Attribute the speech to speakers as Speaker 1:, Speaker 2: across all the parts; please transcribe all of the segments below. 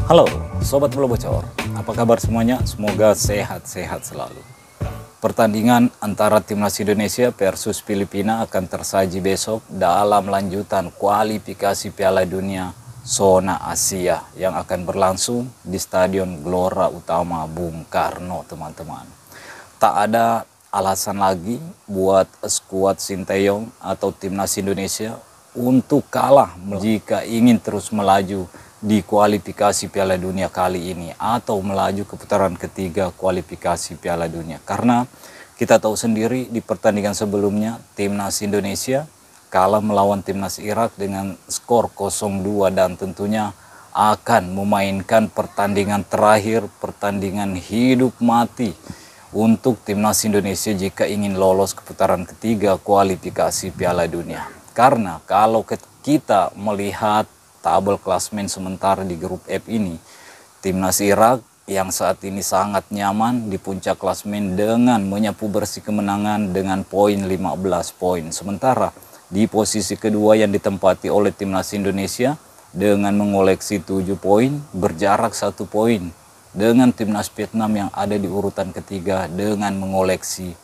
Speaker 1: Halo Sobat Bola Bocor, apa kabar semuanya? Semoga sehat-sehat selalu. Pertandingan antara Timnas Indonesia versus Filipina akan tersaji besok dalam lanjutan kualifikasi Piala Dunia Zona Asia yang akan berlangsung di Stadion Gelora Utama Bung Karno, teman-teman. Tak ada alasan lagi buat skuad Sinteyong atau Timnas Indonesia untuk kalah jika ingin terus melaju di kualifikasi Piala Dunia kali ini atau melaju ke putaran ketiga kualifikasi Piala Dunia. Karena kita tahu sendiri di pertandingan sebelumnya Timnas Indonesia kalah melawan Timnas Irak dengan skor 0-2 dan tentunya akan memainkan pertandingan terakhir, pertandingan hidup mati untuk Timnas Indonesia jika ingin lolos ke putaran ketiga kualifikasi Piala Dunia. Karena kalau kita melihat tabel klasmen sementara di grup F ini, Timnas Irak yang saat ini sangat nyaman di puncak klasmen dengan menyapu bersih kemenangan dengan poin 15 poin. Sementara di posisi kedua yang ditempati oleh Timnas Indonesia dengan mengoleksi 7 poin, berjarak 1 poin dengan Timnas Vietnam yang ada di urutan ketiga dengan mengoleksi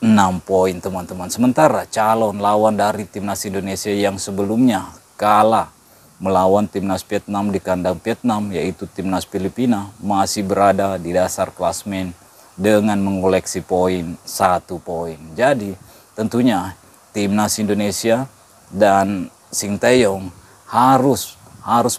Speaker 1: 6 poin, teman-teman. Sementara calon lawan dari Timnas Indonesia yang sebelumnya kalah melawan Timnas Vietnam di kandang Vietnam, yaitu Timnas Filipina, masih berada di dasar klasmen dengan mengoleksi poin 1 poin. Jadi tentunya Timnas Indonesia dan Sinteyong harus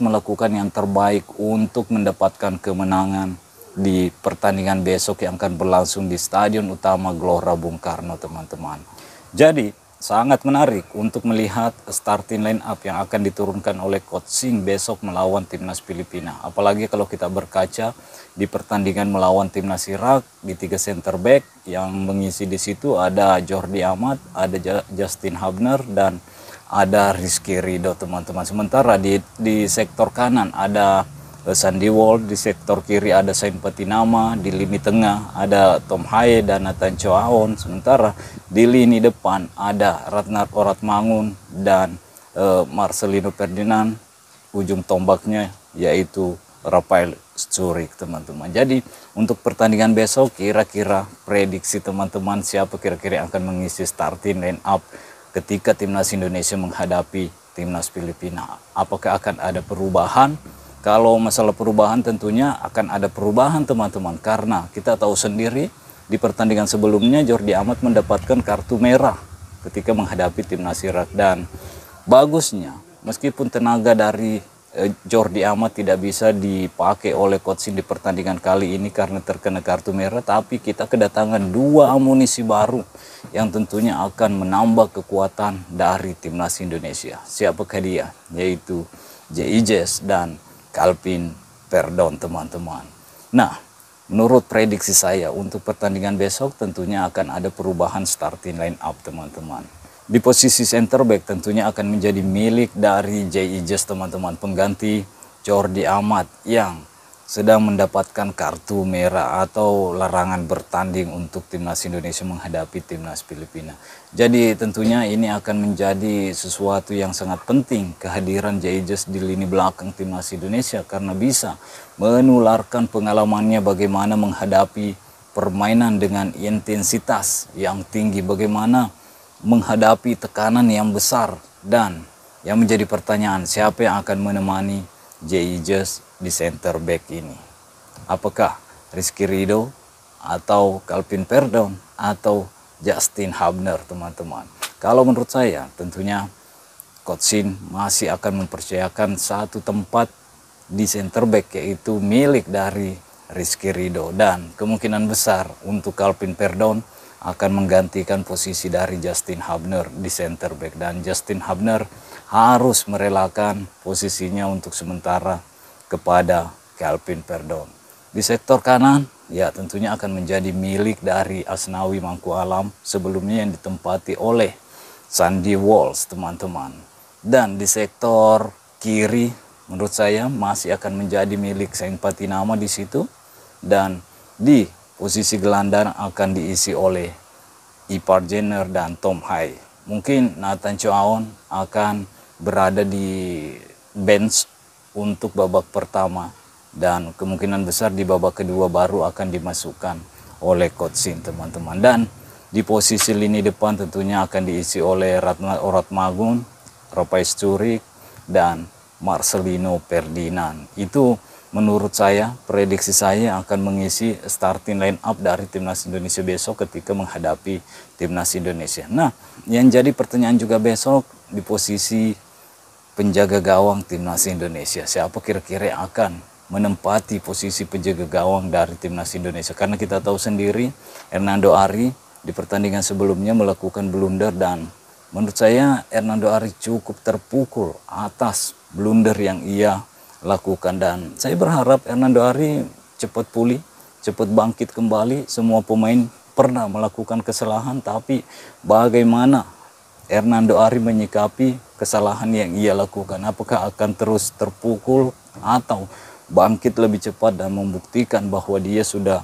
Speaker 1: melakukan yang terbaik untuk mendapatkan kemenangan di pertandingan besok yang akan berlangsung di Stadion Utama Gelora Bung Karno, teman-teman. Jadi sangat menarik untuk melihat starting line up yang akan diturunkan oleh Coach Sing besok melawan Timnas Filipina. Apalagi kalau kita berkaca di pertandingan melawan Timnas Irak di 3 center back yang mengisi di situ ada Jordi Amat, ada Justin Hubner dan ada Rizky Ridho, teman-teman. Sementara di sektor kanan ada Sandy Walsh, di sektor kiri ada Sain Patinama, di lini tengah ada Tom Haye dan Nathan Choaon. Sementara di lini depan ada Ratnar Oratmangun dan Marcelino Ferdinand. Ujung tombaknya yaitu Rafael Struijk, teman-teman. Jadi untuk pertandingan besok kira-kira prediksi teman-teman siapa kira-kira yang akan mengisi starting line up ketika Timnas Indonesia menghadapi Timnas Filipina? Apakah akan ada perubahan? Kalau masalah perubahan tentunya akan ada perubahan, teman-teman, karena kita tahu sendiri di pertandingan sebelumnya Jordi Amat mendapatkan kartu merah ketika menghadapi Timnas Irak. Dan bagusnya meskipun tenaga dari Jordi Amat tidak bisa dipakai oleh Coach Shin di pertandingan kali ini karena terkena kartu merah, tapi kita kedatangan 2 amunisi baru yang tentunya akan menambah kekuatan dari Timnas Indonesia. Siapakah dia? Yaitu J.I.Jes dan Calvin Verdon, teman-teman. Nah, menurut prediksi saya untuk pertandingan besok tentunya akan ada perubahan starting line up, teman-teman. Di posisi center back tentunya akan menjadi milik dari J.I.Jes, teman-teman, pengganti Jordi Amat yang sedang mendapatkan kartu merah atau larangan bertanding untuk Timnas Indonesia menghadapi Timnas Filipina. Jadi tentunya ini akan menjadi sesuatu yang sangat penting kehadiran J.I.Jes di lini belakang Timnas Indonesia karena bisa menularkan pengalamannya bagaimana menghadapi permainan dengan intensitas yang tinggi, bagaimana menghadapi tekanan yang besar, dan yang menjadi pertanyaan siapa yang akan menemani J.I.Jes di center back ini. Apakah Rizky Ridho atau Calvin Verdon atau Justin Hubner, teman-teman? Kalau menurut saya tentunya Coach Shin masih akan mempercayakan satu tempat di center back yaitu milik dari Rizky Ridho, dan kemungkinan besar untuk Calvin Verdon akan menggantikan posisi dari Justin Hubner di center back, dan Justin Hubner harus merelakan posisinya untuk sementara kepada Calvin Verdon. Di sektor kanan ya tentunya akan menjadi milik dari Asnawi Mangku Alam sebelumnya yang ditempati oleh Sandy Walsh, teman-teman. Dan di sektor kiri menurut saya masih akan menjadi milik Sain Patinama di situ, dan di posisi gelandang akan diisi oleh Ipar Jenner dan Tom Haye. Mungkin Nathan Choaon akan berada di bench untuk babak pertama dan kemungkinan besar di babak kedua baru akan dimasukkan oleh Coach Shin, teman-teman. Dan di posisi lini depan tentunya akan diisi oleh Ratnat Oratmangun, Ropai Sturridge, dan Marcelino Ferdinand. Itu menurut saya, prediksi saya akan mengisi starting line up dari Timnas Indonesia besok ketika menghadapi Timnas Indonesia. Nah, yang jadi pertanyaan juga besok di posisi penjaga gawang Timnas Indonesia. Siapa kira-kira yang akan menempati posisi penjaga gawang dari Timnas Indonesia? Karena kita tahu sendiri, Hernando Ari di pertandingan sebelumnya melakukan blunder, dan menurut saya Hernando Ari cukup terpukul atas blunder yang ia lakukan, dan saya berharap Hernando Ari cepat pulih, cepat bangkit kembali. Semua pemain pernah melakukan kesalahan, tapi bagaimana Hernando Ari menyikapi kesalahan yang ia lakukan? Apakah akan terus terpukul atau bangkit lebih cepat dan membuktikan bahwa dia sudah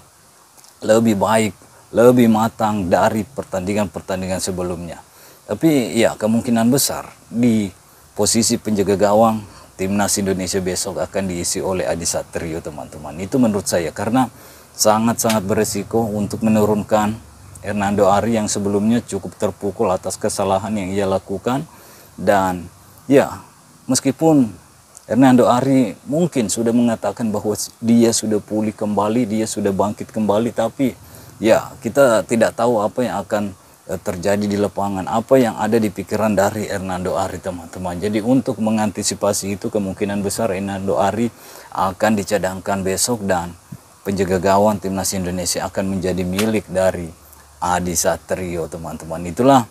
Speaker 1: lebih baik, lebih matang dari pertandingan-pertandingan sebelumnya? Tapi ya, kemungkinan besar di posisi penjaga gawang Timnas Indonesia besok akan diisi oleh Adi Satrio, teman-teman. Itu menurut saya, karena sangat-sangat beresiko untuk menurunkan Hernando Ari yang sebelumnya cukup terpukul atas kesalahan yang ia lakukan. Dan ya, meskipun Hernando Ari mungkin sudah mengatakan bahwa dia sudah pulih kembali, dia sudah bangkit kembali, tapi ya, kita tidak tahu apa yang akan terjadi di lapangan, apa yang ada di pikiran dari Hernando Ari, teman-teman. Jadi untuk mengantisipasi itu, kemungkinan besar Hernando Ari akan dicadangkan besok, dan penjaga gawang Timnas Indonesia akan menjadi milik dari Adi Satrio, teman-teman. Itulah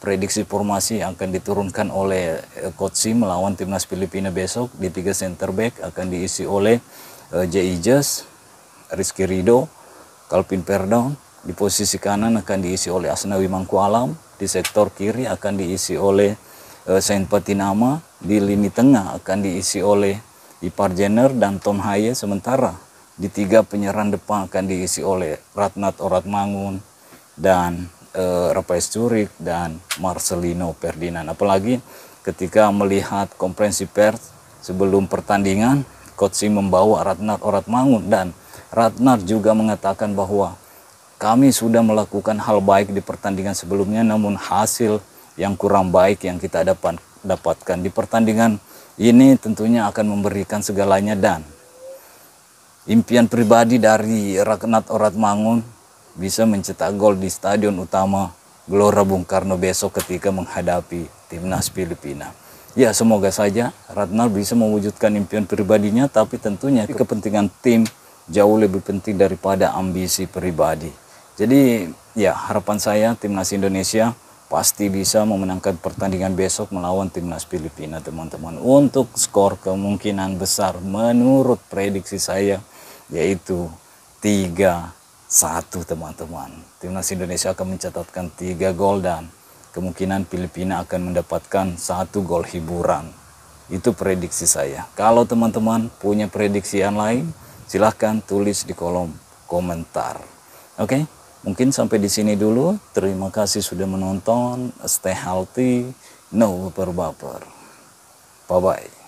Speaker 1: prediksi formasi yang akan diturunkan oleh Coach Shin melawan Timnas Filipina besok. Di 3 center back akan diisi oleh J. Ijas, Rizky Ridho, Calvin Verdong. Di posisi kanan akan diisi oleh Asnawi Mangkualam. Di sektor kiri akan diisi oleh Sain Patinama. Di lini tengah akan diisi oleh Ipar Jenner dan Tom Haye. Sementara di 3 penyerang depan akan diisi oleh Ratnat Oratmangun dan Ropai Sturridge dan Marcelino Ferdinand. Apalagi ketika melihat konferensi pers sebelum pertandingan, Coach Shin membawa Ratnat Oratmangun, dan Ratnat juga mengatakan bahwa kami sudah melakukan hal baik di pertandingan sebelumnya, namun hasil yang kurang baik yang kita dapatkan di pertandingan ini tentunya akan memberikan segalanya. Dan impian pribadi dari Ratnat Oratmangun bisa mencetak gol di Stadion Utama Gelora Bung Karno besok ketika menghadapi Timnas Filipina. Ya, semoga saja Ratnat bisa mewujudkan impian pribadinya, tapi tentunya kepentingan tim jauh lebih penting daripada ambisi pribadi. Jadi ya, harapan saya Timnas Indonesia pasti bisa memenangkan pertandingan besok melawan Timnas Filipina, teman-teman. Untuk skor kemungkinan besar menurut prediksi saya yaitu 3-1, teman-teman. Timnas Indonesia akan mencatatkan 3 gol, dan kemungkinan Filipina akan mendapatkan 1 gol hiburan. Itu prediksi saya. Kalau teman-teman punya prediksi yang lain, silahkan tulis di kolom komentar. Oke? Mungkin sampai di sini dulu. Terima kasih sudah menonton. Stay healthy, no baper-baper. Bye-bye.